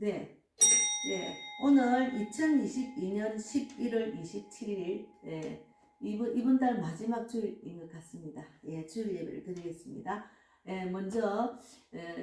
네, 예, 오늘 2022년 11월 27일, 이번 달 마지막 주일인 것 같습니다. 예, 주일 예배를 드리겠습니다. 먼저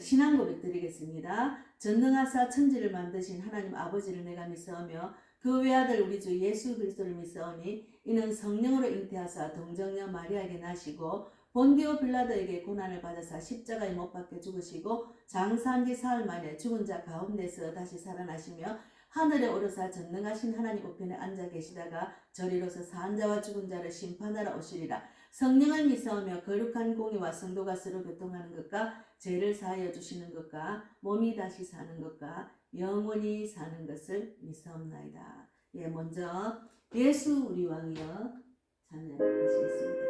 신앙 고백 드리겠습니다. 전능하사 천지를 만드신 하나님 아버지를 내가 믿사오며 그 외아들 우리 주 예수 그리스도를 믿사오니 이는 성령으로 잉태하사 동정녀 마리아에게 나시고 본디오 빌라도에게 고난을 받으사 십자가에 못 박혀 죽으시고 장사한 지 사흘 만에 죽은 자 가운데서 다시 살아나시며 하늘에 오르사 전능하신 하나님 우편에 앉아 계시다가 저리로서 사한 자와 죽은 자를 심판하러 오시리라. 성령을 믿사오며 거룩한 공의와 성도가 서로 교통하는 것과 죄를 사하여 주시는 것과 몸이 다시 사는 것과 영원히 사는 것을 믿사옵나이다. 예, 먼저 예수 우리 왕이여 찬양하시겠습니다.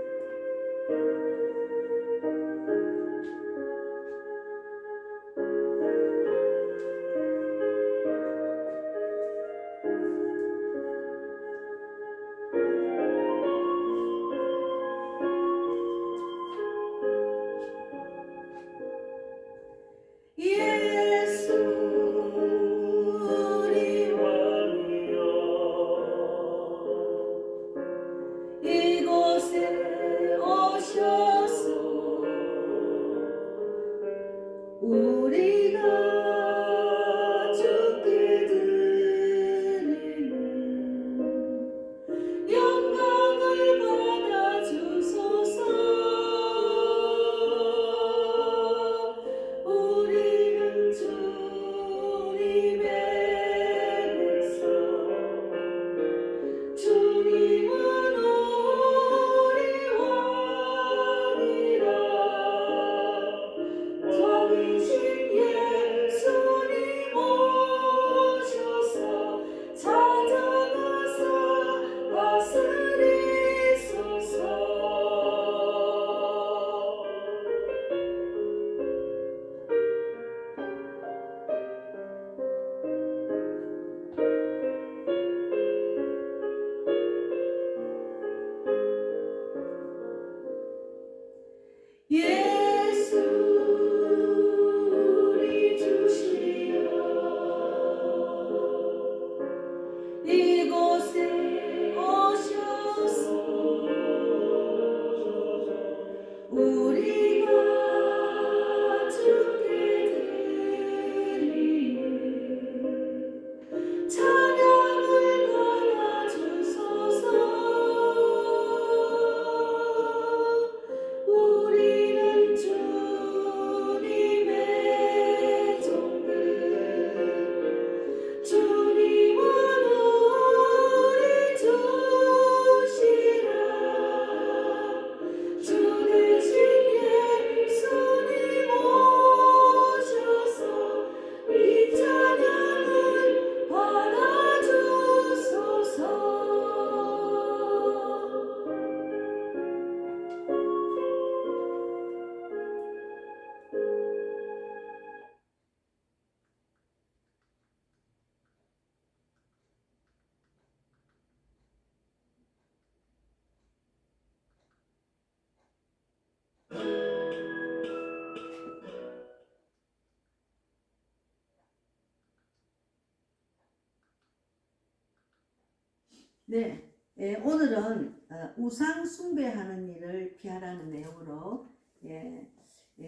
네, 오늘은 우상 숭배하는 일을 피하라는 내용으로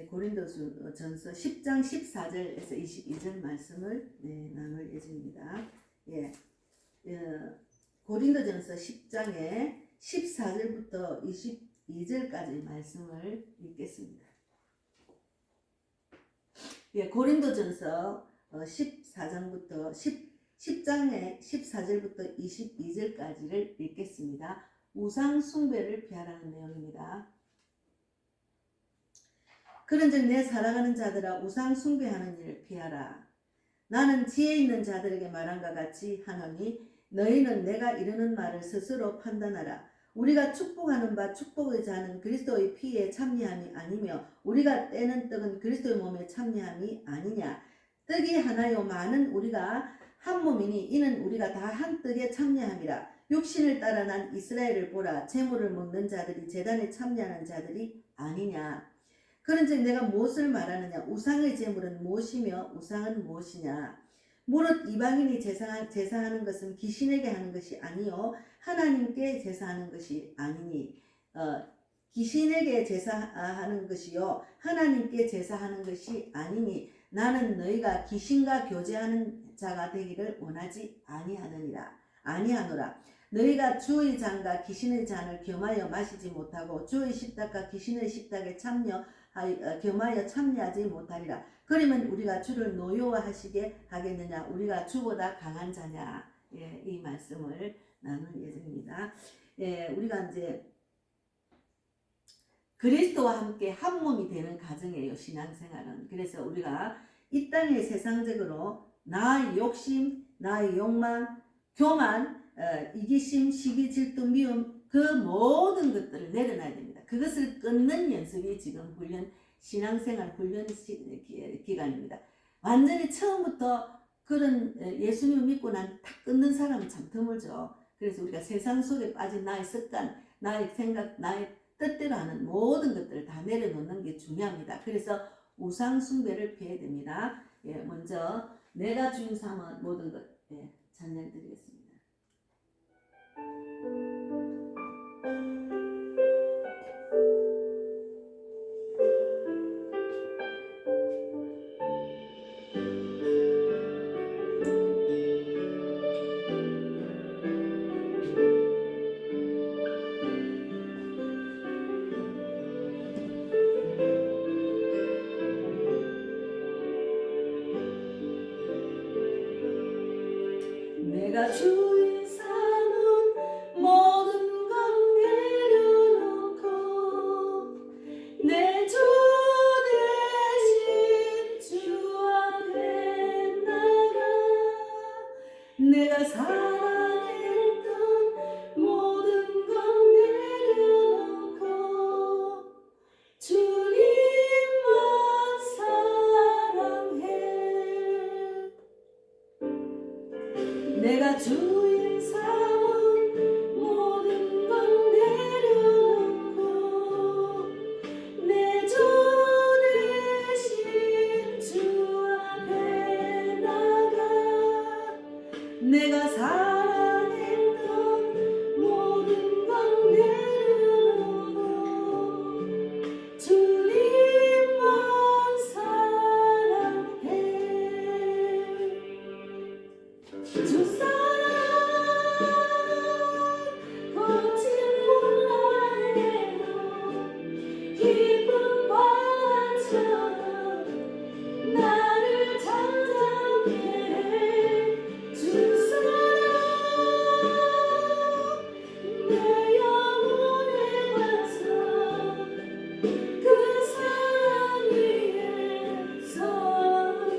고린도전서 10장 14절에서 22절 말씀을 나눌 예정입니다. 고린도전서 10장의 14절부터 22절까지 말씀을 읽겠습니다. 고린도전서 14장부터 10장의 14절부터 22절까지를 읽겠습니다. 우상 숭배를 피하라는 내용입니다. 그런즉 내 사랑하는 자들아 우상 숭배하는 일을 피하라. 나는 지혜 있는 자들에게 말한것 같이 하노니 너희는 내가 이르는 말을 스스로 판단하라. 우리가 축복하는 바 축복의 자는 그리스도의 피에 참여함이 아니며 우리가 떼는 떡은 그리스도의 몸에 참여함이 아니냐. 떡이 하나요 많은 우리가 한 몸이니 이는 우리가 다 한 떡에 참여함이라. 육신을 따라 난 이스라엘을 보라. 제물을 먹는 자들이 제단에 참여하는 자들이 아니냐. 그런즉 내가 무엇을 말하느냐. 우상의 제물은 무엇이며 우상은 무엇이냐. 무릇 이방인이 제사하는 것은 귀신에게 하는 것이 아니요 하나님께 제사하는 것이 아니니 귀신에게 제사하는 것이요 하나님께 제사하는 것이 아니니 나는 너희가 귀신과 교제하는 자가 되기를 원하지 아니하노라. 너희가 주의 잔과 귀신의 잔을 겸하여 마시지 못하고 주의 식탁과 귀신의 식탁에 겸하여 참여하지 못하리라. 그러면 우리가 주를 노여워하시게 하겠느냐? 우리가 주보다 강한 자냐? 예, 이 말씀을 나눌 예정입니다. 예, 우리가 이제 그리스도와 함께 한 몸이 되는 과정이에요. 신앙생활은. 그래서 우리가 이 땅에 세상적으로 나의 욕심, 나의 욕망, 교만, 이기심, 시기, 질투, 미움 그 모든 것들을 내려놔야 됩니다. 그것을 끊는 연습이 지금 신앙생활 훈련 기간입니다. 완전히 처음부터 그런 예수님을 믿고 난 탁 끊는 사람은 참 드물죠. 그래서 우리가 세상 속에 빠진 나의 습관, 나의 생각, 나의 뜻대로 하는 모든 것들을 다 내려놓는 게 중요합니다. 그래서 우상 숭배를 피해야 됩니다. 예, 먼저 내가 주인 삼은 모든 것 찬양 드리겠습니다. 내가 주인 삼은 모든 건 내려놓고 내 주 대신 주 앞에 나가 내가 사랑했던 모든 건 내려놓고 주님만 사랑해. 내가 주인 삼은 모든 건 내려놓고 내 주 대신 주 앞에 나가 내가 사랑했던 모든 건 내려놓고 주님만 사랑해. 주 사랑 거친 풍랑에도 깊은 바다처럼 나를 잠잠케 해. 주 사랑 내 영혼의 반석 그 사랑 위에 서리.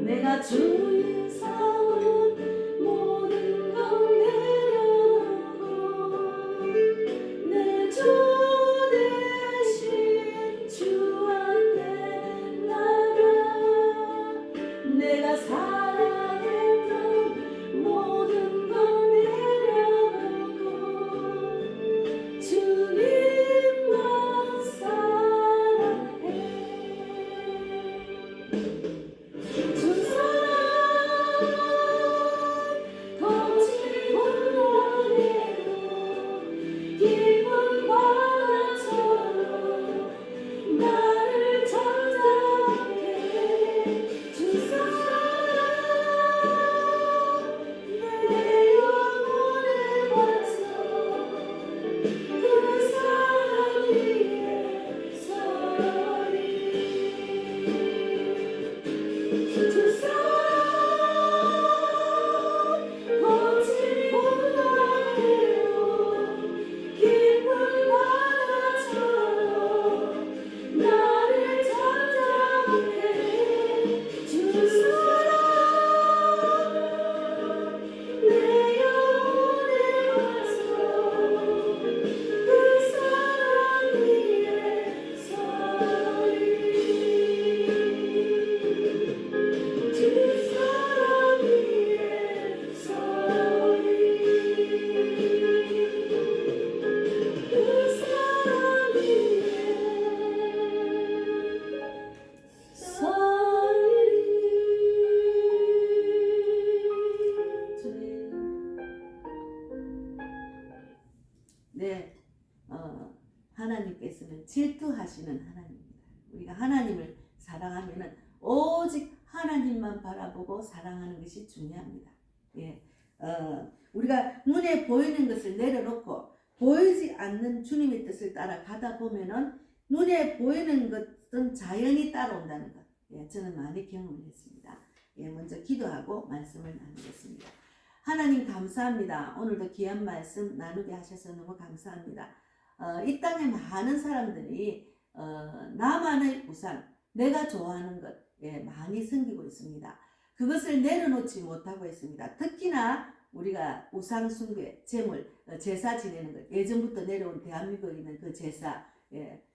내가 주인 삼은 모든 건 내려놓고 내 주 대신 주 앞에 나가 내가 사랑했던 모든 건 내려놓고 주님만 사랑해. 주 사랑 사랑하시는 하나님입니다. 우리가 하나님을 사랑하면은 오직 하나님만 바라보고 사랑하는 것이 중요합니다. 예, 우리가 눈에 보이는 것을 내려놓고 보이지 않는 주님의 뜻을 따라 가다 보면은 눈에 보이는 것은 자연히 따라온다는 것. 예, 저는 많이 경험을 했습니다. 예, 먼저 기도하고 말씀을 나누겠습니다. 하나님 감사합니다. 오늘도 귀한 말씀 나누게 하셔서 너무 감사합니다. 이 땅에 많은 사람들이 나만의 우상, 내가 좋아하는 것 많이 생기고 있습니다. 그것을 내려놓지 못하고 있습니다. 특히나 우리가 우상 숭배, 제물, 제사 지내는 것, 예전부터 내려온 대한민국에 있는 그 제사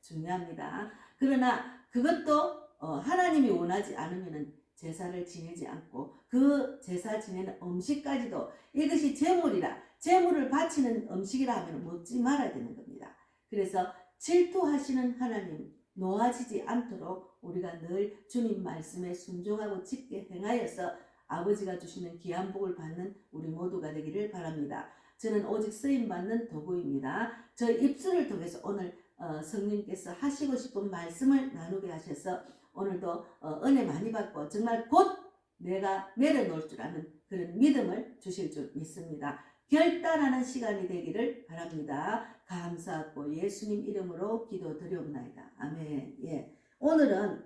중요합니다. 그러나 그것도 하나님이 원하지 않으면 제사를 지내지 않고 그 제사 지내는 음식까지도 이것이 제물이라, 제물을 바치는 음식이라 하면 먹지 말아야 되는 겁니다. 그래서 질투하시는 하나님, 놓아지지 않도록 우리가 늘 주님 말씀에 순종하고 짙게 행하여서 아버지가 주시는 귀한 복을 받는 우리 모두가 되기를 바랍니다. 저는 오직 쓰임받는 도구입니다. 저 입술을 통해서 오늘 성령께서 하시고 싶은 말씀을 나누게 하셔서 오늘도 은혜 많이 받고 정말 곧 내가 내려놓을 줄 아는 그런 믿음을 주실 줄 믿습니다. 결단하는 시간이 되기를 바랍니다. 감사하고 예수님 이름으로 기도드리옵나이다. 아멘. 예. 오늘은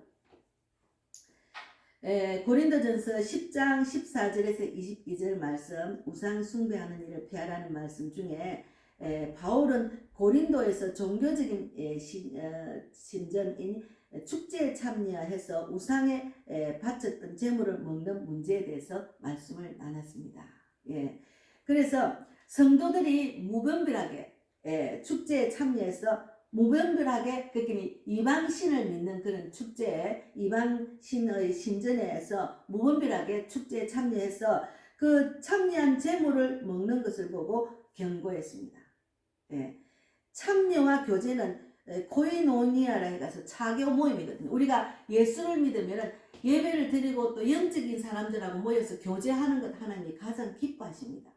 고린도전서 10장 14절에서 22절 말씀, 우상 숭배하는 일을 피하라는 말씀 중에 바울은 고린도에서 종교적인 신전인 축제에 참여해서 우상에 바쳤던 제물을 먹는 문제에 대해서 말씀을 나눴습니다. 예. 그래서 성도들이 무분별하게 축제에 참여해서 무분별하게 그렇게 이방신을 믿는 그런 축제에, 이방신의 신전에서 무분별하게 축제에 참여해서 그 참여한 제물을 먹는 것을 보고 경고했습니다. 예. 참여와 교제는 코이노니아라 해가서 차교 모임이거든요. 우리가 예수를 믿으면 예배를 드리고 또 영적인 사람들하고 모여서 교제하는 것 하나님이 가장 기뻐하십니다.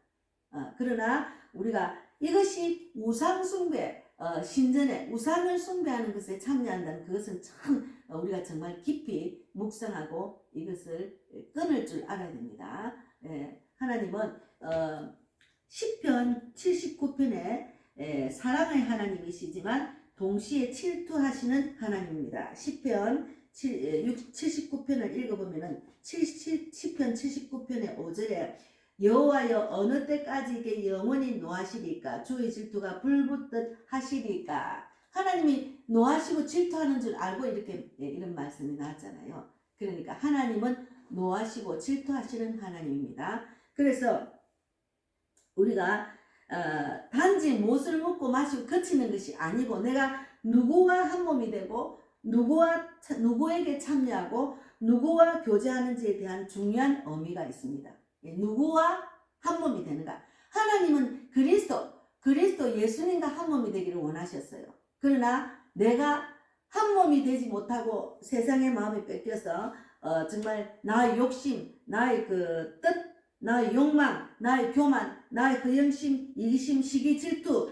그러나 우리가 이것이 우상숭배, 신전에 우상을 숭배하는 것에 참여한다는 그것은 참 우리가 정말 깊이 묵상하고 이것을 끊을 줄 알아야 됩니다. 하나님은 시편 79편에 사랑의 하나님이시지만 동시에 질투하시는 하나님입니다. 시편 79편을 읽어보면 시편 79편의 5절에 여호와여 어느 때까지 이게 영원히 노하시리까 주의 질투가 불붙듯 하시리까. 하나님이 노하시고 질투하는 줄 알고 이렇게 이런 말씀이 나왔잖아요. 그러니까 하나님은 노하시고 질투하시는 하나님입니다. 그래서 우리가 단지 무엇을 먹고 마시고 그치는 것이 아니고 내가 누구와 한 몸이 되고 누구에게 참여하고 누구와 교제하는지에 대한 중요한 의미가 있습니다. 누구와 한 몸이 되는가? 하나님은 그리스도 예수님과 한 몸이 되기를 원하셨어요. 그러나 내가 한 몸이 되지 못하고 세상의 마음이 뺏겨서 정말 나의 욕심, 나의 그 뜻, 나의 욕망, 나의 교만, 나의 허영심, 이기심, 시기, 질투,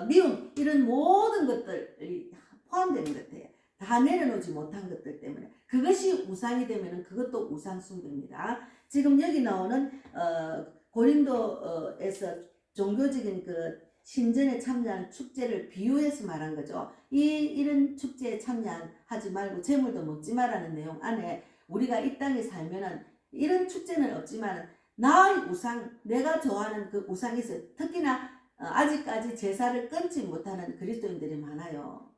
미움 이런 모든 것들이 포함되는 것 같아요. 다 내려놓지 못한 것들 때문에 그것이 우상이 되면 그것도 우상 숭배입니다. 지금 여기 나오는 고린도에서 종교적인 그 신전에 참여한 축제를 비유해서 말한 거죠. 이런 축제에 참여하지 말고 제물도 먹지 말라는 내용 안에 우리가 이 땅에 살면은 이런 축제는 없지만 나의 우상, 내가 좋아하는 그 우상이 있어요. 특히나 아직까지 제사를 끊지 못하는 그리스도인들이 많아요.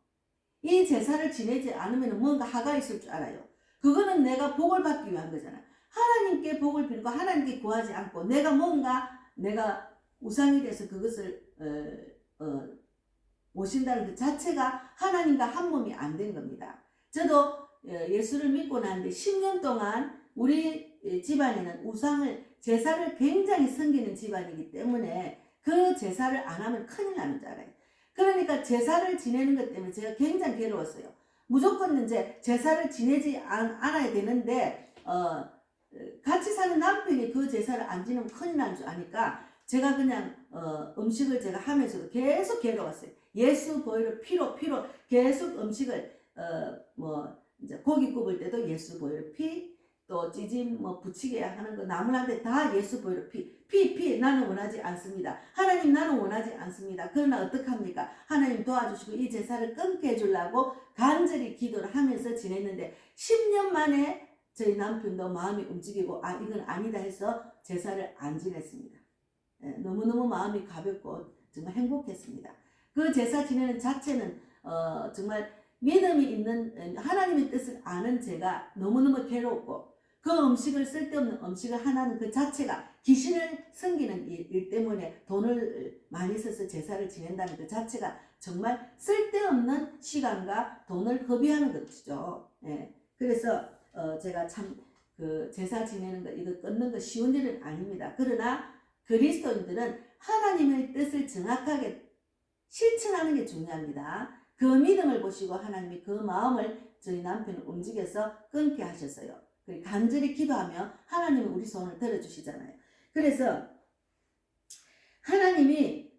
이 제사를 지내지 않으면 뭔가 하가 있을 줄 알아요. 그거는 내가 복을 받기 위한 거잖아. 하나님께 복을 빌고 하나님께 구하지 않고 내가 우상이 돼서 그것을 모신다는 그 자체가 하나님과 한 몸이 안 된 겁니다. 저도 예수를 믿고 나는데 10년 동안 우리 집안에는 제사를 굉장히 섬기는 집안이기 때문에 그 제사를 안 하면 큰일 나는 줄 알아요. 그러니까 제사를 지내는 것 때문에 제가 굉장히 괴로웠어요. 무조건 이제 제사를 지내지 않아야 되는데 같이 사는 남편이 그 제사를 안 지내면 큰일 나는 줄 아니까 제가 그냥 음식을 제가 하면서도 계속 괴로웠어요. 예수 보혈의 피로 계속 음식을 뭐 이제 고기 굽을 때도 예수 보혈 피, 또 찌짐 뭐 부치게 하는 거 나물한테 다 예수 보혈 피 나는 원하지 않습니다. 하나님 나는 원하지 않습니다. 그러나 어떡합니까? 하나님 도와주시고 이 제사를 끊게 해주려고 간절히 기도를 하면서 지냈는데 10년 만에 저희 남편도 마음이 움직이고 아 이건 아니다 해서 제사를 안 지냈습니다. 너무너무 마음이 가볍고 정말 행복했습니다. 그 제사 지내는 자체는 정말 믿음이 있는 하나님의 뜻을 아는 제가 너무너무 괴롭고 그 음식을 쓸데없는 음식을 하나는 그 자체가 귀신을 섬기는 일 때문에 돈을 많이 써서 제사를 지낸다는 그 자체가 정말 쓸데없는 시간과 돈을 허비하는 것이죠. 예. 그래서 제가 참 그 제사 지내는 거 이거 끊는 거 쉬운 일은 아닙니다. 그러나 그리스도인들은 하나님의 뜻을 정확하게 실천하는 게 중요합니다. 그 믿음을 보시고 하나님이 그 마음을 저희 남편을 움직여서 끊게 하셨어요. 간절히 기도하며 하나님은 우리 손을 들어주시잖아요. 그래서 하나님이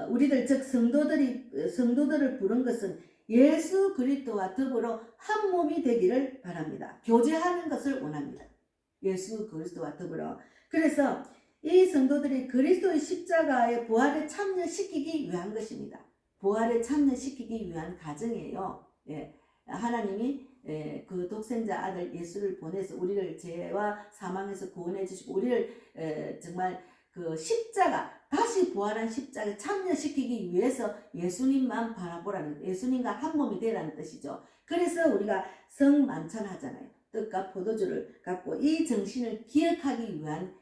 우리들 즉 성도들을 부른 것은 예수 그리스도와 더불어 한 몸이 되기를 바랍니다. 교제하는 것을 원합니다. 예수 그리스도와 더불어. 그래서 이 성도들이 그리스도의 십자가의 부활에 참여시키기 위한 것입니다. 부활에 참여시키기 위한 가정이에요. 예. 하나님이 그 독생자 아들 예수를 보내서 우리를 죄와 사망에서 구원해 주시고 우리를 정말 그 십자가 다시 부활한 십자가에 참여시키기 위해서 예수님만 바라보라는 예수님과 한 몸이 되라는 뜻이죠. 그래서 우리가 성만찬하잖아요. 떡과 포도주를 갖고 이 정신을 기억하기 위한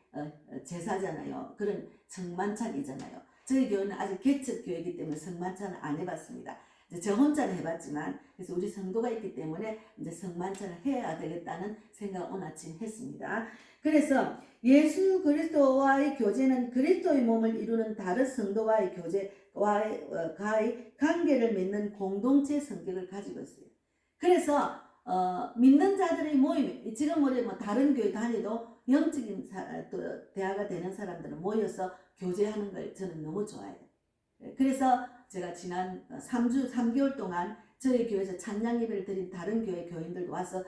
제사잖아요. 그런 성만찬이잖아요. 저희 교회는 아직 개척교회이기 때문에 성만찬을 안 해봤습니다. 저 혼자는 해봤지만 그래서 우리 성도가 있기 때문에 이제 성만찬을 해야 되겠다는 생각을 오늘 아침 했습니다. 그래서 예수 그리스도와의 교제는 그리스도의 몸을 이루는 다른 성도와의 교제와의 관계를 맺는 공동체 성격을 가지고 있어요. 그래서 믿는 자들의 모임, 지금 우리 뭐 다른 교회 다니도 영적인 또 대화가 되는 사람들은 모여서 교제하는 걸 저는 너무 좋아해요. 그래서 제가 지난 3개월 동안 저희 교회에서 찬양 예배를 드린 다른 교회 교인들도 와서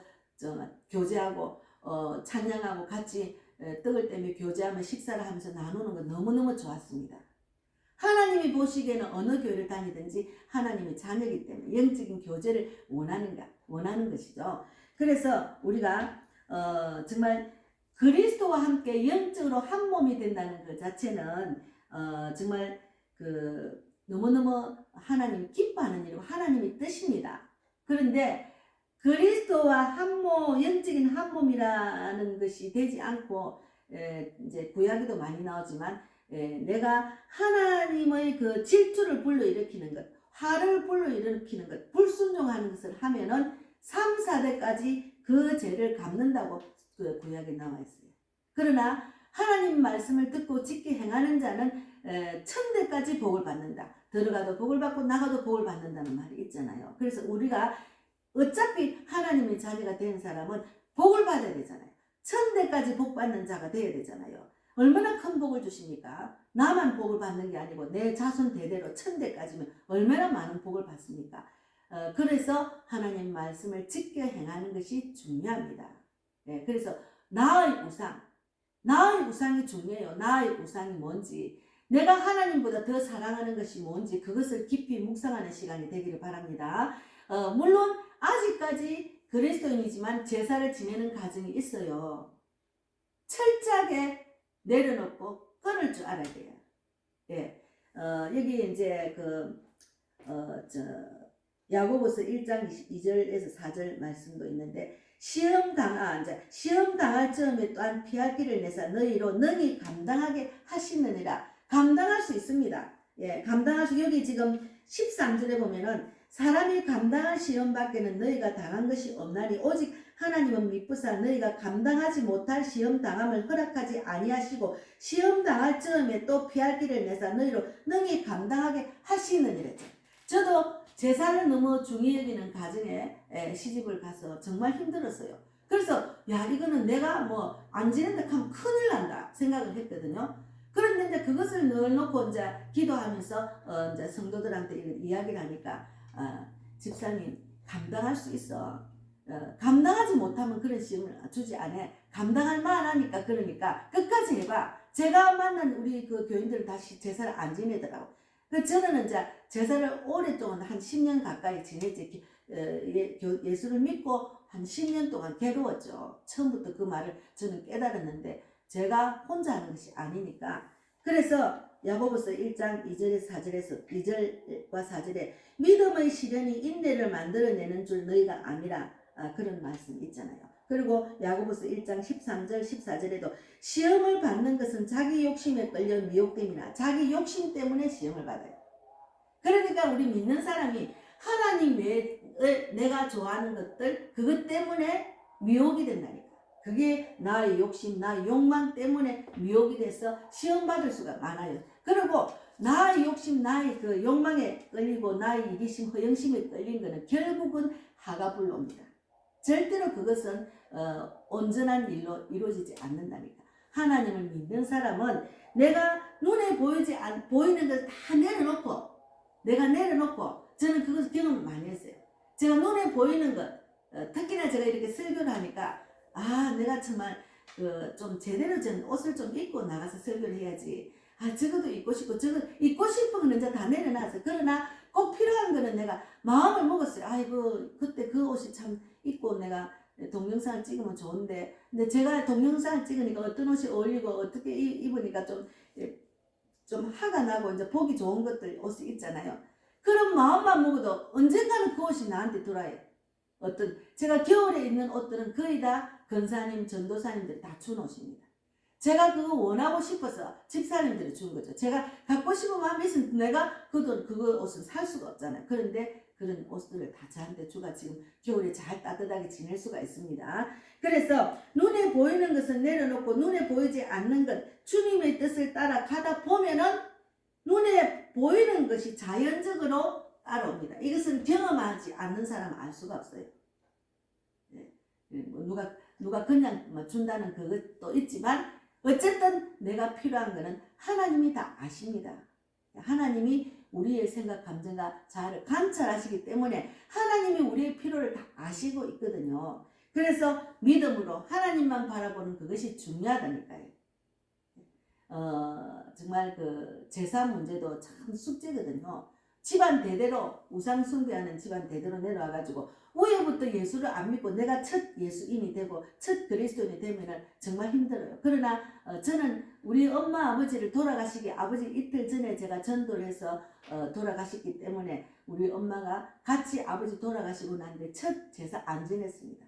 교제하고 찬양하고 같이 떡을 떼며 교제하며 식사를 하면서 나누는 거 너무너무 좋았습니다. 하나님이 보시기에는 어느 교회를 다니든지 하나님의 자녀이기 때문에 영적인 교제를 원하는 것이죠. 그래서 우리가 정말 그리스도와 함께 영적으로 한 몸이 된다는 그 자체는 정말 그 너무너무 하나님 기뻐하는 일이고 하나님의 뜻입니다. 그런데 그리스도와 영적인 한 몸이라는 것이 되지 않고 이제 구약에도 많이 나오지만 내가 하나님의 그 질투를 불러일으키는 것, 화를 불러일으키는 것, 불순종하는 것을 하면은 3, 4대까지 그 죄를 갚는다고 그 구약에 나와 있어요. 그러나 하나님 말씀을 듣고 지키 행하는 자는 1000대까지 복을 받는다. 들어가도 복을 받고 나가도 복을 받는다는 말이 있잖아요. 그래서 우리가 어차피 하나님의 자녀가 된 사람은 복을 받아야 되잖아요. 1000대까지 복 받는 자가 되어야 되잖아요. 얼마나 큰 복을 주십니까? 나만 복을 받는 게 아니고 내 자손 대대로 1000대까지면 얼마나 많은 복을 받습니까? 그래서 하나님 말씀을 지켜 행하는 것이 중요합니다. 그래서 나의 우상이 중요해요. 나의 우상이 뭔지, 내가 하나님보다 더 사랑하는 것이 뭔지 그것을 깊이 묵상하는 시간이 되기를 바랍니다. 물론 아직까지 그리스도인이지만 제사를 지내는 가정이 있어요. 철저하게 내려놓고 끊을 줄 알아야 돼요. 여기 이제 야고보서 1장 2절에서 4절 말씀도 있는데 시험 당할 즈음에 또한 피할 길을 내사 너희로 능히 감당하게 하시느니라. 감당할 수 있습니다. 감당할 수, 여기 지금 13절에 보면은 사람이 감당할 시험 밖에는 너희가 당한 것이 없나니 오직 하나님은 미쁘사 너희가 감당하지 못할 시험 당함을 허락하지 아니하시고 시험 당할 즈음에 또 피할 길을 내사 너희로 능히 감당하게 하시느니라. 저도 제사를 너무 중히 여기는 가정에 시집을 가서 정말 힘들었어요. 그래서 이거는 내가 뭐 안 지낸다 하면 큰일 난다 생각을 했거든요. 그런데 이제 그것을 넣어놓고 이제 기도하면서 이제 성도들한테 이야기를 하니까 집사님 감당할 수 있어. 감당하지 못하면 그런 시험을 주지 않아. 감당할 만하니까. 그러니까 끝까지 해봐. 제가 만난 우리 그 교인들은 다시 제사를 안 지내더라고. 저는 이제 제사를 오랫동안 한 10년 가까이 지내지. 예수를 믿고 한 10년 동안 괴로웠죠. 처음부터 그 말을 저는 깨달았는데 제가 혼자 하는 것이 아니니까. 그래서 야고보서 1장 2절에서 4절에서 2절과 4절에 믿음의 시련이 인내를 만들어내는 줄 너희가 아니라, 그런 말씀 있잖아요. 그리고 야고보서 1장 13절 14절에도 시험을 받는 것은 자기 욕심에 끌려 미혹됨이나, 자기 욕심 때문에 시험을 받아요. 그러니까 우리 믿는 사람이 하나님 외에 내가 좋아하는 것들, 그것 때문에 미혹이 된다니까. 그게 나의 욕심, 나의 욕망 때문에 미혹이 돼서 시험 받을 수가 많아요. 그리고 나의 욕심, 나의 그 욕망에 끌리고 나의 이기심, 허영심에 끌린 거는 결국은 하가불로입니다. 절대로 그것은 온전한 일로 이루어지지 않는다니까. 하나님을 믿는 사람은 내가 눈에 보이는 걸 다 내려놓고 저는 그것을 경험을 많이 했어요. 제가 눈에 보이는 것, 특히나 제가 이렇게 설교를 하니까 내가 정말 좀 제대로 된 옷을 좀 입고 나가서 설교를 해야지. 저것도 입고 싶고 저거 입고 싶은 거는 이제 다 내려놨어요. 그러나 꼭 필요한 거는 내가 마음을 먹었어요. 아이고 그때 그 옷이 참 입고 내가 동영상을 찍으면 좋은데, 근데 제가 동영상을 찍으니까 어떤 옷이 어울리고 어떻게 입으니까 좀 화가 나고 이제 보기 좋은 것들 옷이 있잖아요. 그런 마음만 먹어도 언젠가는 그 옷이 나한테 돌아요. 제가 겨울에 입는 옷들은 거의 다 권사님, 전도사님들이 다 준 옷입니다. 제가 그거 원하고 싶어서 집사님들이 준 거죠. 제가 갖고 싶은 마음이 있으면 내가 그거 옷은 살 수가 없잖아요. 그런데 그런 옷들을 다 저한테 주가 지금 겨울에 잘 따뜻하게 지낼 수가 있습니다. 그래서 눈에 보이는 것은 내려놓고 눈에 보이지 않는 것, 주님의 뜻을 따라 가다 보면은 눈에 보이는 것이 자연적으로 따라옵니다. 이것은 경험하지 않는 사람은 알 수가 없어요. 누가 그냥 준다는 그것도 있지만 어쨌든 내가 필요한 것은 하나님이 다 아십니다. 하나님이 우리의 생각, 감정과 자아를 관찰하시기 때문에 하나님이 우리의 필요를 다 아시고 있거든요. 그래서 믿음으로 하나님만 바라보는 그것이 중요하다니까요. 정말 그 제사 문제도 참 숙제거든요. 집안 대대로 우상 숭배하는 집안 대대로 내려와가지고 위에부터 예수를 안 믿고 내가 첫 예수인이 되고 첫 그리스도인이 되면은 정말 힘들어요. 그러나 저는 우리 엄마 아버지를 돌아가시기 아버지 이틀 전에 제가 전도를 해서 돌아가셨기 때문에 우리 엄마가 같이 아버지 돌아가시고 난 뒤에 첫 제사 안 지냈습니다.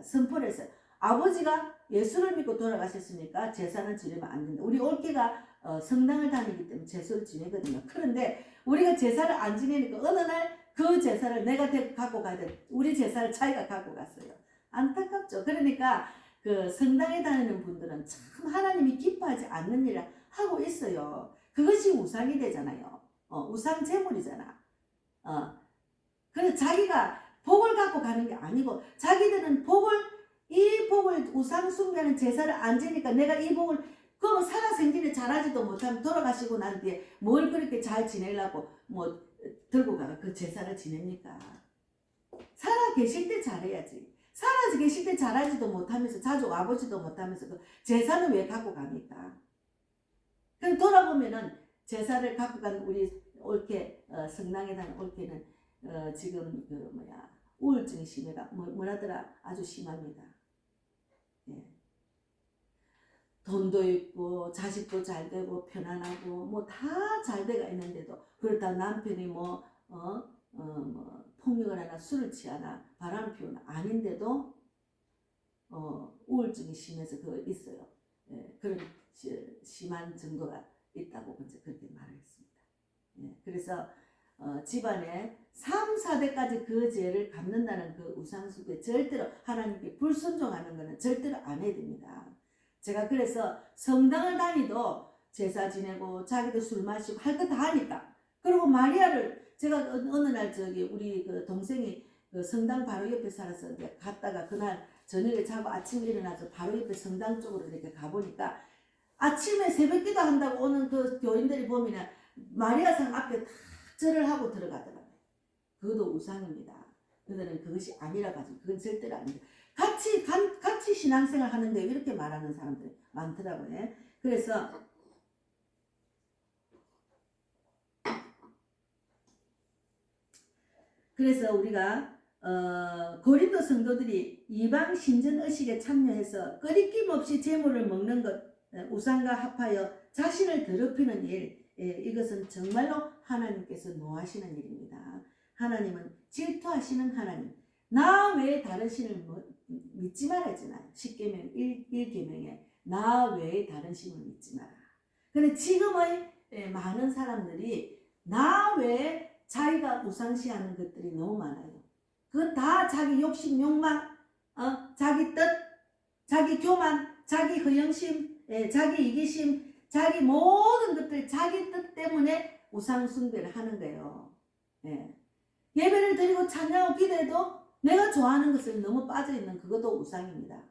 선포를 했어요. 아버지가 예수를 믿고 돌아가셨으니까 제사는 지내면 안 된다. 우리 올케가 성당을 다니기 때문에 제사를 지내거든요. 그런데 우리가 제사를 안 지내니까 어느 날 그 제사를 내가 갖고 가야 돼. 우리 제사를 자기가 갖고 갔어요. 안타깝죠. 그러니까 그 성당에 다니는 분들은 참 하나님이 기뻐하지 않는 일을 하고 있어요. 그것이 우상이 되잖아요. 우상 제물이잖아. 그래서 자기가 복을 갖고 가는 게 아니고 자기들은 이 복을 우상 숭배하는 제사를 안 지니까 내가 이 복을 그럼 살아생전에 잘하지도 못하면 돌아가시고 난 뒤에 뭘 그렇게 잘 지내려고 들고 가가 그 제사를 지냅니까? 살아 계실 때 잘해야지. 살아 계실 때 잘하지도 못하면서 자주 와보지도 못하면서 그 제사는 왜 갖고 갑니까? 그럼 돌아보면은 제사를 갖고 간 우리 올케 성당에 다니는 올케는 지금 우울증이 심해가 뭐라더라 아주 심합니다. 예. 돈도 있고 자식도 잘 되고 편안하고 다 잘 돼가 있는데도 그렇다 남편이 폭력을 하나 술을 취하나 바람을 피우나 아닌데도 우울증이 심해서 그거 있어요. 예, 그런 심한 증거가 있다고 먼저 그렇게 말했습니다. 예, 그래서 집안에 3, 4대까지 그 죄를 갚는다는 그 우상숭배 절대로 하나님께 불순종하는 것은 절대로 안 해야 됩니다. 제가 그래서 성당을 다니도 제사 지내고 자기도 술 마시고 할 거 다 하니까. 그리고 마리아를 제가 어느 날 우리 그 동생이 그 성당 바로 옆에 살아서 이제 갔다가 그날 저녁에 자고 아침에 일어나서 바로 옆에 성당 쪽으로 이렇게 가보니까 아침에 새벽기도 한다고 오는 그 교인들이 보면은 마리아상 앞에 다 절을 하고 들어가더라고요. 그것도 우상입니다. 그들은 그것이 아니라 가지고 그건 절대로 아닙니다. 같이 신앙생활 하는데 이렇게 말하는 사람들이 많더라고요. 예. 그래서 우리가 고린도 성도들이 이방 신전 의식에 참여해서 꺼리낌 없이 재물을 먹는 것, 우상과 합하여 자신을 더럽히는 일, 이것은 정말로 하나님께서 노하시는 일입니다. 하나님은 질투하시는 하나님. 나 외에 다른 신을 믿지 마라 했잖아요. 10계명 1계명에 나 외에 다른 신을 믿지 마라. 근데 지금의 많은 사람들이 나 외에 자기가 우상시하는 것들이 너무 많아요. 그건 다 자기 욕심, 욕망, 자기 뜻, 자기 교만, 자기 허영심, 자기 이기심, 자기 모든 것들 자기 뜻 때문에 우상 숭배를 하는 거예요. 예. 예배를 드리고 찬양하고 기도해도 내가 좋아하는 것을 너무 빠져있는 그것도 우상입니다.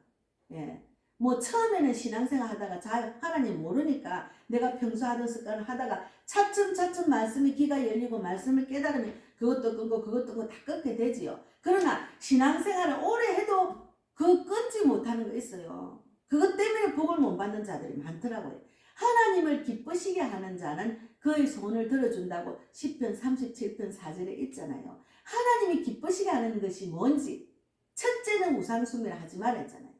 예. 뭐 처음에는 신앙생활 하다가 하나님 모르니까 내가 평소 하던 습관을 하다가 차츰 말씀이 귀가 열리고 말씀을 깨달으면 그것도 끊고 다 끊게 되지요. 그러나 신앙생활을 오래 해도 그거 끊지 못하는 거 있어요. 그것 때문에 복을 못 받는 자들이 많더라고요. 하나님을 기쁘시게 하는 자는 그의 손을 들어준다고 시편 37편 4절에 있잖아요. 하나님이 기쁘시게 하는 것이 뭔지 첫째는 우상숭배를 하지 말라 했잖아요.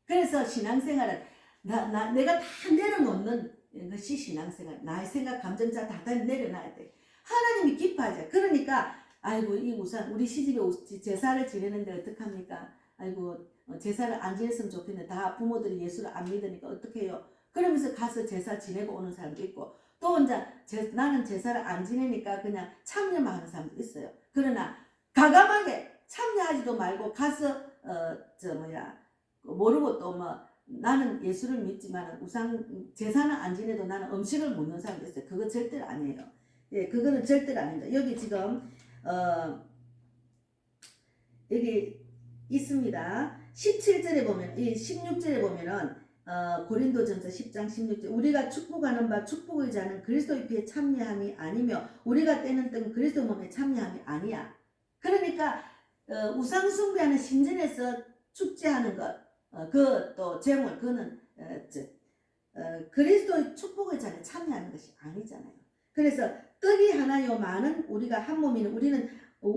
그래서 신앙생활은 내가 다 내려놓는 것이 신앙생활. 나의 생각, 감정자 다 내려놔야 돼. 하나님이 기뻐하죠. 그러니까 아이고 이 우상 우리 시집에 제사를 지내는데 어떡합니까? 아이고 제사를 안 지냈으면 좋겠는데 다 부모들이 예수를 안 믿으니까 어떡해요? 그러면서 가서 제사 지내고 오는 사람도 있고 또 혼자 나는 제사를 안 지내니까 그냥 참여만 하는 사람도 있어요. 그러나 과감하게 참여하지도 말고 가서 모르고 또 나는 예수를 믿지만 우상 제사는 안 지내도 나는 음식을 먹는 사람도 있어요. 그거 절대로 아니에요. 예, 그거는 절대로 아닙니다. 여기 지금 여기 있습니다. 17절에 보면, 16절에 보면은 고린도전서 10장 16절 우리가 축복하는 바 축복의 자는 그리스도의 피에 참여함이 아니며 우리가 떼는 떡은 그리스도 몸에 참여함이 아니야. 그러니까 우상 숭배하는 신전에서 축제하는 것, 그 또 제물 그거는 그리스도의 축복의 자리에 참여하는 것이 아니잖아요. 그래서 떡이 하나요 많은 우리가 한 몸이는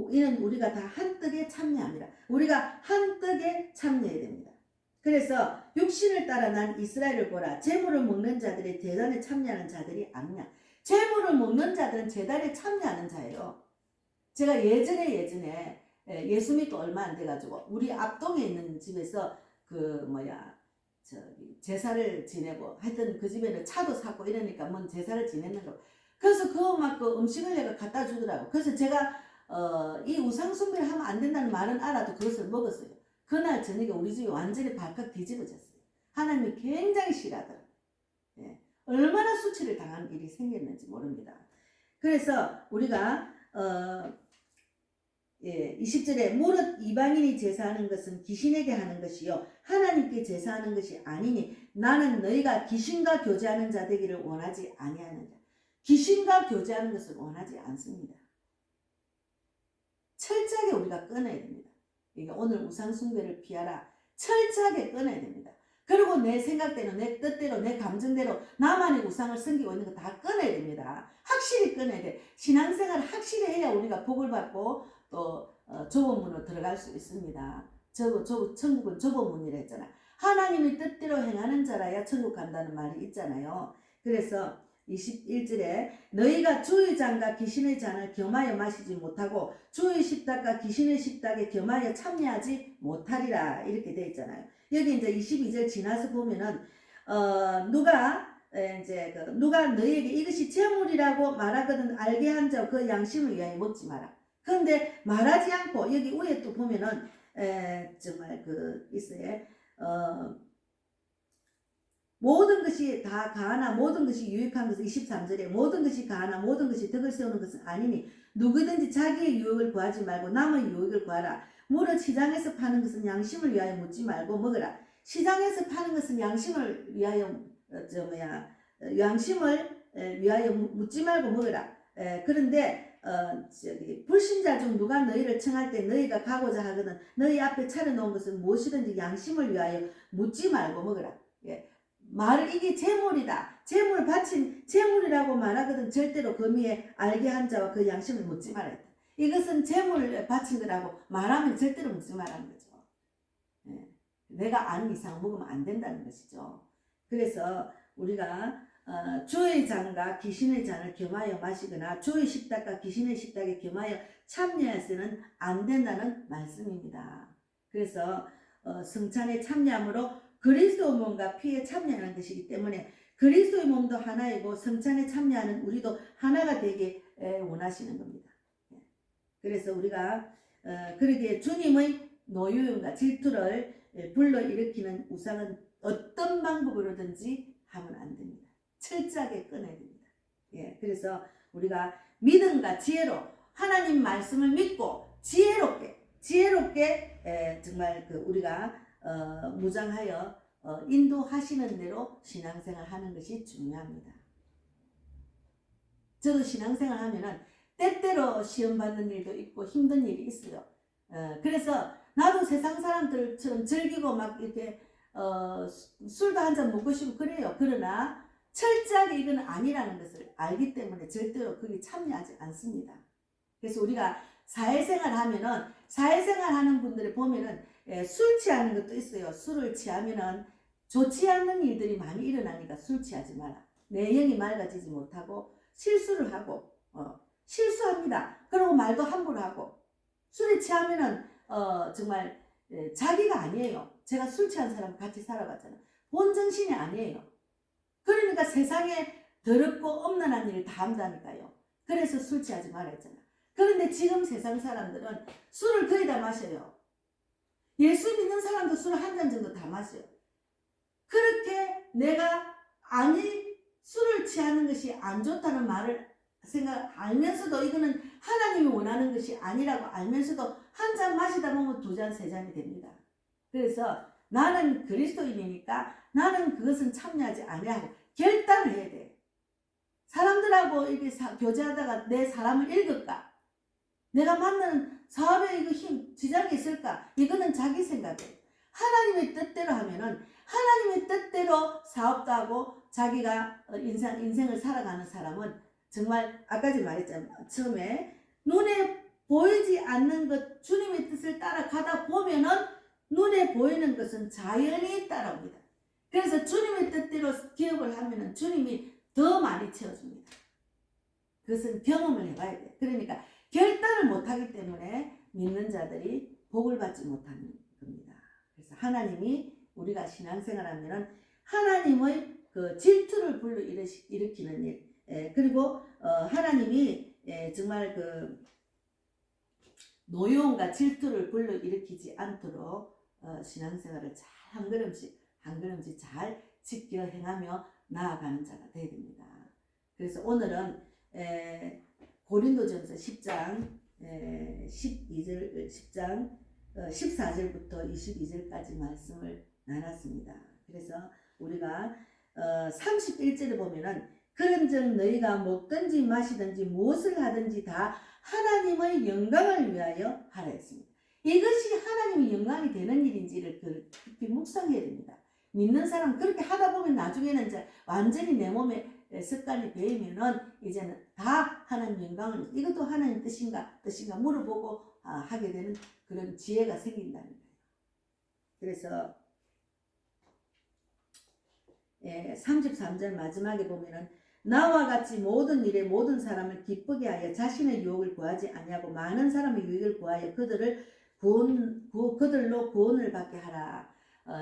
이는 우리가 다 한 떡에 참여합니다. 우리가 한 떡에 참여해야 됩니다. 그래서 육신을 따라 난 이스라엘을 보라. 제물을 먹는 자들이 대단에 참여하는 자들이 아니냐. 제물을 먹는 자들은 제단에 참여하는 자예요. 제가 예전에 예수 믿고 얼마 안 돼가지고 우리 앞동에 있는 집에서 제사를 지내고 하여튼 그 집에는 차도 샀고 이러니까 뭔 제사를 지내는 거. 그래서 그 음식을 내가 갖다 주더라고. 그래서 제가 이 우상숭배를 하면 안 된다는 말은 알아도 그것을 먹었어요. 그날 저녁에 우리 집이 완전히 발칵 뒤집어졌어요. 하나님이 굉장히 싫어하더라고요. 예. 얼마나 수치를 당한 일이 생겼는지 모릅니다. 그래서 우리가 20절에 무릇 이방인이 제사하는 것은 귀신에게 하는 것이요 하나님께 제사하는 것이 아니니 나는 너희가 귀신과 교제하는 자 되기를 원하지 아니하느냐. 귀신과 교제하는 것을 원하지 않습니다. 철저하게 우리가 끊어야 됩니다. 그러니까 오늘 우상숭배를 피하라. 철저하게 끊어야 됩니다. 그리고 내 생각대로 내 뜻대로 내 감정대로 나만의 우상을 섬기고 있는 거 다 끊어야 됩니다. 확실히 끊어야 돼. 신앙생활을 확실히 해야 우리가 복을 받고 또 좁은 문으로 들어갈 수 있습니다. 천국은 좁은 문이라 했잖아. 하나님의 뜻대로 행하는 자라야 천국 간다는 말이 있잖아요. 그래서 21절에 너희가 주의 잔과 귀신의 잔을 겸하여 마시지 못하고 주의 식탁과 귀신의 식탁에 겸하여 참여하지 못하리라 이렇게 되어 있잖아요. 여기 이제 22절 지나서 보면은 누가 너희에게 이것이 제물이라고 말하거든 알게 한 자 그 양심을 위하여 먹지 마라. 그런데 말하지 않고 여기 위에 또 보면은 정말 있어요. 모든 것이 다 가하나 모든 것이 유익한 것은 23절에 모든 것이 가하나 모든 것이 덕을 세우는 것은 아니니 누구든지 자기의 유익을 구하지 말고 남의 유익을 구하라. 무릇 시장에서 파는 것은 양심을 위하여 묻지 말고 먹으라. 시장에서 파는 것은 양심을 위하여 묻지 말고 먹으라. 그런데 불신자 중 누가 너희를 청할 때 너희가 가고자 하거든 너희 앞에 차려놓은 것은 무엇이든지 양심을 위하여 묻지 말고 먹으라. 예. 말을 이게 재물이다. 재물 바친 재물이라고 말하거든 절대로 거미에 알게 한 자와 그 양심을 묻지 말아야 돼. 이것은 재물 바친 거라고 말하면 절대로 묻지 말라는 거죠. 예. 내가 아는 이상 먹으면 안 된다는 것이죠. 그래서 우리가 주의 잔과 귀신의 잔을 겸하여 마시거나 주의 식탁과 귀신의 식탁에 겸하여 참여해서는 안 된다는 말씀입니다. 그래서 성찬에 참여함으로 그리스도 몸과 피에 참여하는 것이기 때문에 그리스도의 몸도 하나이고 성찬에 참여하는 우리도 하나가 되게 원하시는 겁니다. 그래서 우리가 그러기에 주님의 노여움과 질투를 불러일으키는 우상은 어떤 방법으로든지 하면 안 됩니다. 철저하게 끊어야 됩니다. 예, 그래서 우리가 믿음과 지혜로 하나님 말씀을 믿고 지혜롭게 정말 우리가 무장하여 인도하시는 대로 신앙생활 하는 것이 중요합니다. 저도 신앙생활 하면은 때때로 시험 받는 일도 있고 힘든 일이 있어요. 그래서 나도 세상 사람들처럼 즐기고 막 이렇게 술도 한잔 먹고 싶고 그래요. 그러나 철저하게 이건 아니라는 것을 알기 때문에 절대로 거기 참여하지 않습니다. 그래서 우리가 사회생활 하면은 사회생활 하는 분들을 보면은 술 취하는 것도 있어요. 술을 취하면은 좋지 않는 일들이 많이 일어나니까 술 취하지 마라. 내 영이 맑아지지 못하고 실수를 하고 실수합니다. 그리고 말도 함부로 하고 술에 취하면은 정말 자기가 아니에요. 제가 술 취한 사람 같이 살아봤잖아요. 본정신이 아니에요. 그러니까 세상에 더럽고 엄란한 일을 다 한다니까요. 그래서 술 취하지 말라 했잖아. 그런데 지금 세상 사람들은 술을 거의 다 마셔요. 예수 믿는 사람도 술 한 잔 정도 다 마셔요. 그렇게 내가 술을 취하는 것이 안 좋다는 말을 알면서도 이거는 하나님이 원하는 것이 아니라고 알면서도 한 잔 마시다 보면 두 잔, 세 잔이 됩니다. 그래서 나는 그리스도인이니까 나는 그것은 참여하지 아니하고 결단을 해야 돼. 사람들하고 이렇게 교제하다가 내 사람을 읽을까? 내가 만나는 사업에 이거 지장이 있을까? 이거는 자기 생각이에요. 하나님의 뜻대로 하면은 하나님의 뜻대로 사업도 하고 자기가 인생을 살아가는 사람은 정말 아까 말했잖아요. 처음에 눈에 보이지 않는 것 주님의 뜻을 따라가다 보면은 눈에 보이는 것은 자연히 따라옵니다. 그래서 주님의 뜻대로 기업을 하면은 주님이 더 많이 채워줍니다. 그것은 경험을 해봐야 돼요. 그러니까 결단을 못하기 때문에 믿는 자들이 복을 받지 못하는 겁니다. 그래서 하나님이 우리가 신앙생활하면은 하나님의 그 질투를 불러일으키는 일, 그리고 하나님이 정말 그 노여움과 질투를 불러일으키지 않도록 신앙생활을 잘 한 걸음씩 잘 지켜 행하며 나아가는 자가 되어야 됩니다. 그래서 오늘은 고린도전서 10장 14절부터 22절까지 말씀을 나눴습니다. 그래서 우리가 31절에 보면은 그런즉 너희가 먹든지 마시든지 무엇을 하든지 다 하나님의 영광을 위하여 하라 했습니다. 이것이 하나님의 영광이 되는 일인지를 깊이 묵상해야 됩니다. 믿는 사람 그렇게 하다 보면 나중에는 이제 완전히 내 몸에 습관이 배이면은 이제는 다 하나님 영광을 이것도 하나님 뜻인가 물어보고 하게 되는 그런 지혜가 생긴다는 거예요. 그래서 33절 마지막에 보면은 나와 같이 모든 일에 모든 사람을 기쁘게 하여 자신의 유혹을 구하지 아니하고 많은 사람의 유익을 구하여 그들로 구원을 받게 하라.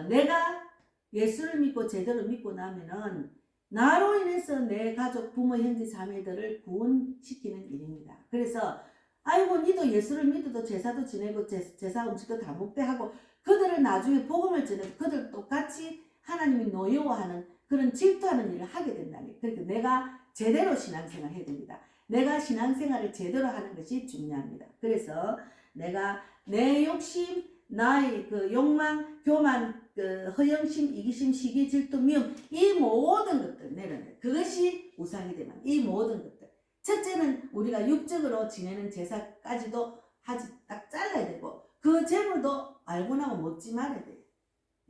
내가 예수를 믿고 제대로 믿고 나면은 나로 인해서 내 가족, 부모, 형제, 자매들을 구원시키는 일입니다. 그래서 아이고 니도 예수를 믿어도 제사도 지내고 제사 음식도 다 먹대하고 그들을 나중에 복음을 전해도 그들 똑같이 하나님이 노여워하는 그런 질투하는 일을 하게 된다니. 그러니까 내가 제대로 신앙생활 해야 됩니다. 내가 신앙생활을 제대로 하는 것이 중요합니다. 그래서 내가 내 욕심, 나의 그 욕망, 교만, 그 허영심, 이기심, 시기, 질투, 미움 이 모든 것들 내려내. 그것이 우상이 되면 이 모든 것들 첫째는 우리가 육적으로 지내는 제사까지도 하지 딱 잘라야 되고 그 제물도 알고 나면 먹지 말아야 돼요.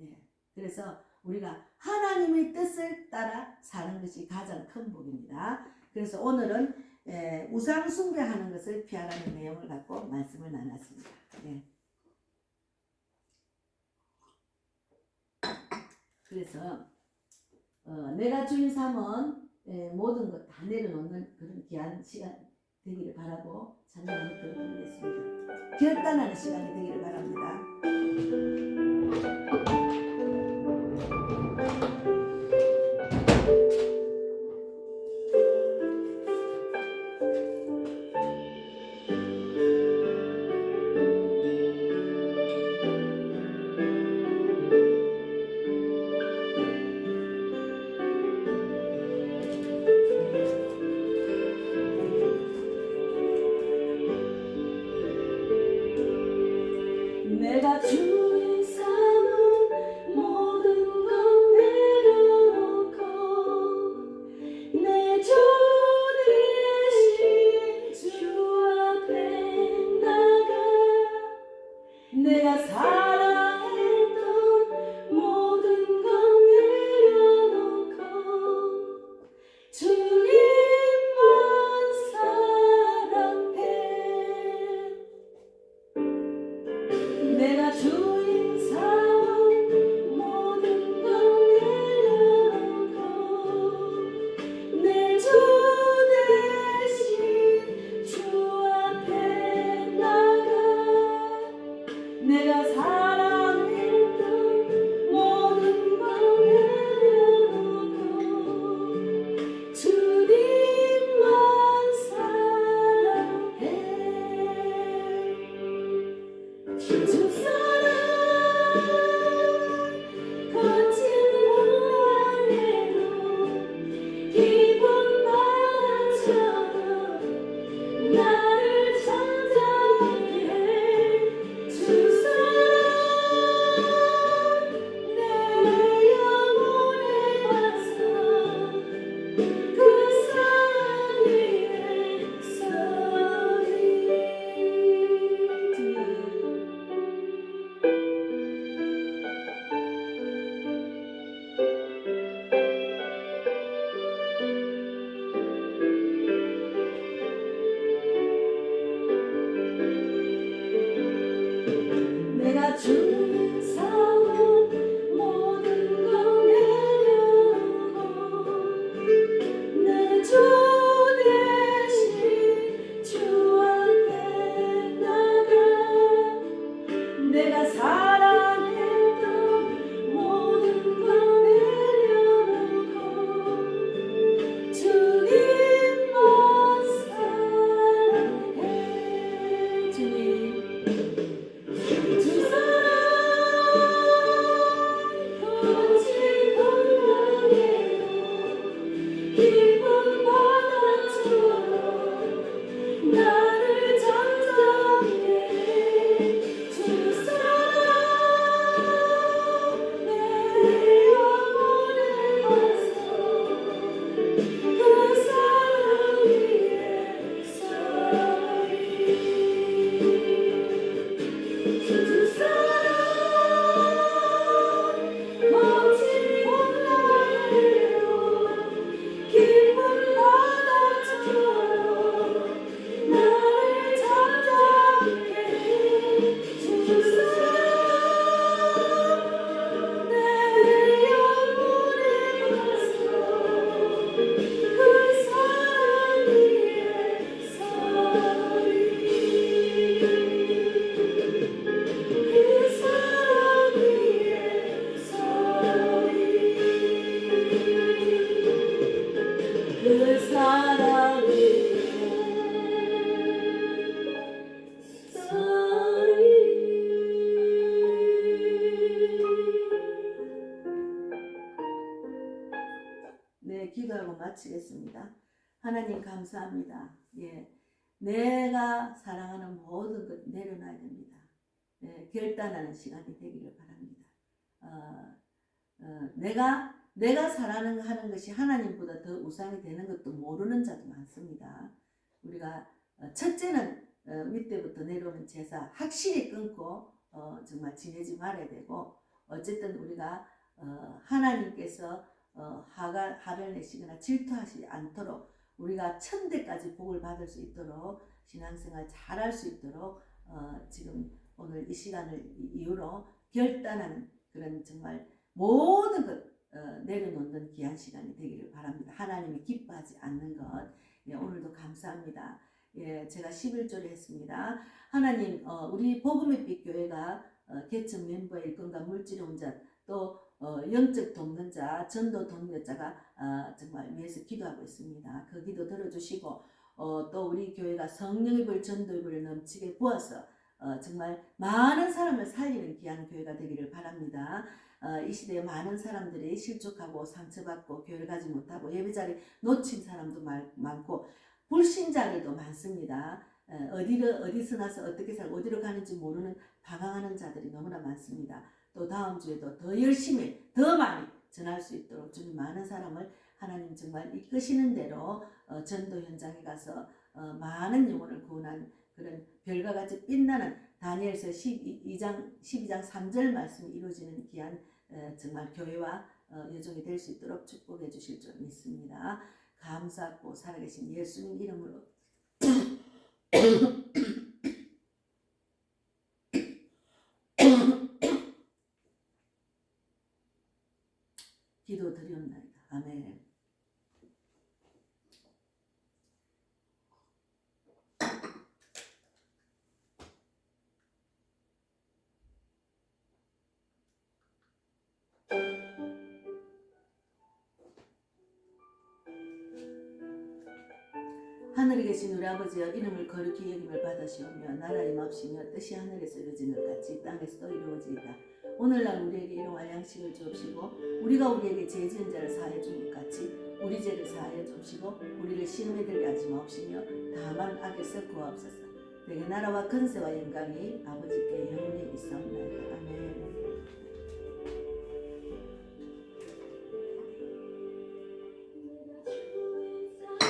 예. 그래서 우리가 하나님의 뜻을 따라 사는 것이 가장 큰 복입니다. 그래서 오늘은 우상 숭배하는 것을 피하라는 내용을 갖고 말씀을 나눴습니다. 예. 그래서 내가 주인 삼은 모든 것 다 내려놓는 그런 귀한 시간 되기를 바라고 찬양을 드리겠습니다. 결단하는 시간이 되기를 바랍니다. 내가 주인 삼은 모든 것 내려놓고 내 주 대신 주 앞에 나가 내가 사랑했던 모든 것 내려놓고 주님만 사랑해 내가 주인 삼은 모든 것 내려놓고 내 주 대신 주 앞에 나가 내가 사랑했던 모든 것 내려놓고 주님만 사랑해 주 사랑 거친 풍랑에도 기쁜 바다처럼 나를 잠잠케 주 사랑 내 영혼의 반석 그 사랑 위에 서리 내가 주인 삼은 모든 것 내려놓고 내 주 대신 주 앞에 나가 내가 사랑했던 모든 것 내려놓고 주님만 사랑해 주님 주 사랑 거친 풍랑에도 기쁜 바다처럼 나를 잠잠케 주 사랑 내 영혼의 반석 그 사랑 위에 서리 주 사랑 거친 풍랑에도 기쁜 바다처럼 나를 잠잠케 주 사랑 내 영혼의 반석 그 사랑 위에 서리 그 사랑 위에 서리 그 사랑 위에 네, 기도하고 마치겠습니다. 하나님 감사합니다. 예, 내가 사랑하는 모든 것 내려놔야 됩니다. 예, 결단하는 시간이 되기를 바랍니다. 내가 사랑하는 것이 하나님보다 더 우상이 되는 것도 모르는 자도 많습니다. 우리가 첫째는 윗대부터 내려오는 제사 확실히 끊고 정말 지내지 말아야 되고, 어쨌든 우리가 하나님께서 화를 내시거나 질투하지 않도록 우리가 천대까지 복을 받을 수 있도록 신앙생활 잘할 수 있도록 지금 오늘 이 시간을 이유로 결단하는 그런 정말 모든 것 내려놓는 귀한 시간이 되기를 바랍니다. 하나님이 기뻐하지 않는 것. 예, 오늘도 감사합니다. 예, 제가 11조를 했습니다. 하나님, 우리 복음의 빛 교회가 개척 멤버의 일꾼과 물질의 온자, 또 영적 돕는 자, 전도 돕는 자가 정말 위해서 기도하고 있습니다. 그 기도 들어주시고, 또 우리 교회가 성령의 불, 전도의 불을 넘치게 부어서 정말 많은 사람을 살리는 귀한 교회가 되기를 바랍니다. 이 시대에 많은 사람들이 실족하고 상처받고 교회를 가지 못하고 예배자리 놓친 사람도 많고 불신자들도 많습니다. 어디서 나서 어떻게 살고 어디로 가는지 모르는 방황하는 자들이 너무나 많습니다. 또 다음 주에도 더 열심히 더 많이 전할 수 있도록 주님 많은 사람을 하나님 정말 이끄시는 대로 전도 현장에 가서 많은 영혼을 구원한 그런 별과 같이 빛나는 다니엘서 12장 3절 말씀이 이루어지는 귀한 정말 교회와 여정이 될 수 있도록 축복해 주실 줄 믿습니다. 감사하고 살아계신 예수님 이름으로 기도 드리옵나이다. 아멘. 하늘에 계신 우리 아버지여, 이름을 거룩히 여김을 받으시오며 나라의 맙시며 뜻이 하늘에서 이루어진 것 같이 땅에서도 이루어지이다. 오늘날 우리에게 일용할 양식을 주옵시고 우리가 우리에게 죄 지은 자를 사하여 준 것 같이 우리 죄를 사하여 주옵시고 우리를 시험에 들게 하지 마옵시며 다만 악에서 구하옵소서. 내게 나라와 근세와 영광이 아버지께 영원히 있사옵나이다. 아멘.